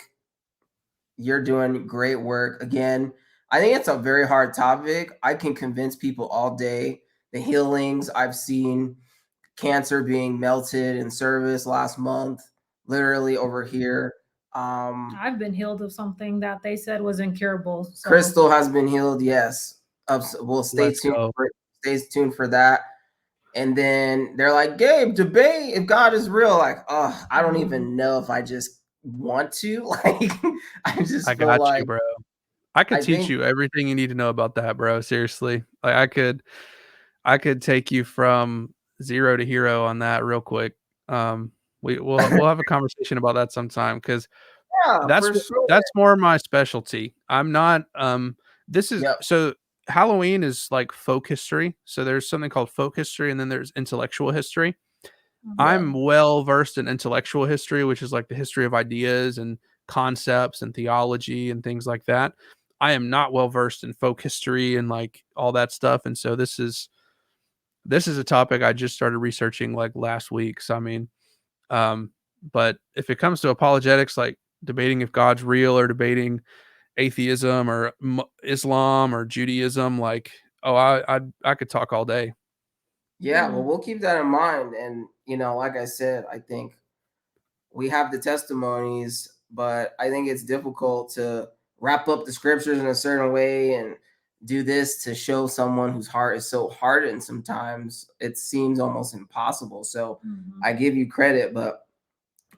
you're doing great work. Again, I think it's a very hard topic. I can convince people all day. The healings I've seen, cancer being melted in service last month, literally over here. I've been healed of something that they said was incurable. So Crystal has been healed. Yes. We'll Let's go. stay tuned for that. And then they're like, Gabe, debate if God is real. Like, oh, I don't even know if I just want to. Like, I I just feel got you, like bro. I could I teach think, you everything you need to know about that, bro. Seriously. Like, I could take you from zero to hero on that real quick. Um, we'll have a conversation about that sometime, because yeah, That's for sure. that's more my specialty. I'm not, this is Yep. so Halloween is like folk history. So there's something called folk history, and then there's intellectual history. Yeah. I'm well versed in intellectual history, which is like the history of ideas and concepts and theology and things like that. I am not well versed in folk history and like all that stuff. And so this is a topic I just started researching like last week. So I mean, um, but if it comes to apologetics, like debating if God's real or debating atheism or Islam or Judaism, like, oh, I could talk all day. Yeah. Well, we'll keep that in mind. And, like I said, I think we have the testimonies, but I think it's difficult to wrap up the scriptures in a certain way and do this to show someone whose heart is so hardened. Sometimes it seems almost impossible. So I give you credit, but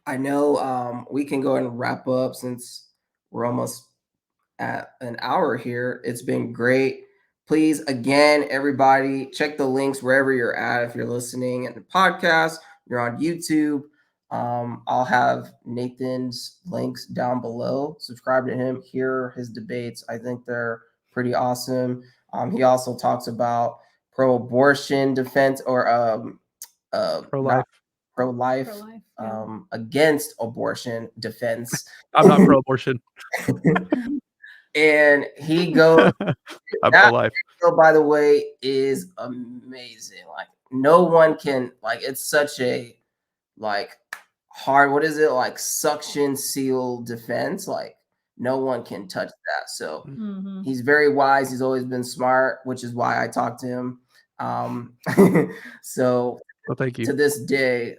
I know we can go ahead and wrap up since we're almost at an hour here. It's been great. Please, again, everybody, check the links wherever you're at. If you're listening in the podcast, you're on YouTube. I'll have Nathan's links down below. Subscribe to him, hear his debates. I think they're pretty awesome. He also talks about pro-abortion defense or Pro not life. pro-life, pro-life. Yeah. against abortion defense. I'm not pro abortion. And he goes, I'm pro that life. video, by the way, is amazing. Like, no one can, like, it's such a like hard, what is it, like suction seal defense. Like no one can touch that. So Mhm. he's very wise. He's always been smart, which is why I talked to him. So Well, thank you. to this day,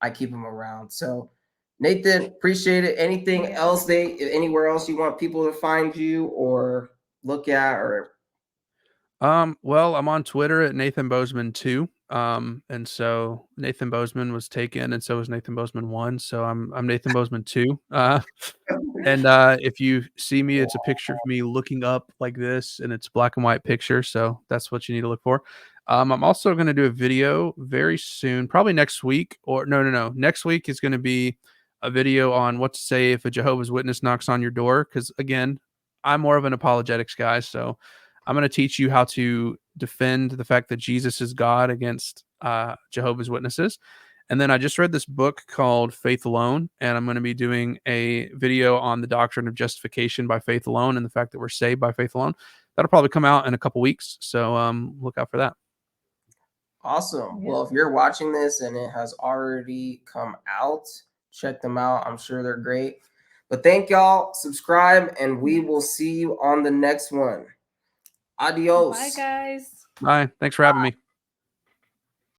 I keep him around. So Nathan, appreciate it. Anything Yeah. else, anywhere else you want people to find you or look at? Or Well, I'm on Twitter at Nathan Bozeman 2. And so Nathan Bozeman was taken, and so was Nathan Bozeman 1. So I'm Nathan Bozeman 2. And if you see me, it's a picture of me looking up like this, and it's black and white picture. So that's what you need to look for. I'm also going to do a video very soon, probably next week, or no. Next week is going to be a video on what to say if a Jehovah's Witness knocks on your door. Because again, I'm more of an apologetics guy, so I'm going to teach you how to defend the fact that Jesus is God against Jehovah's Witnesses. And then I just read this book called Faith Alone, and I'm going to be doing a video on the doctrine of justification by faith alone and the fact that we're saved by faith alone. That'll probably come out in a couple weeks, so look out for that. awesome. Yeah. Well, if you're watching this and it has already come out, check them out. I'm sure they're great. But thank y'all. Subscribe, and we will see you on the next one. Adios. Bye, guys. Bye. Thanks for having me.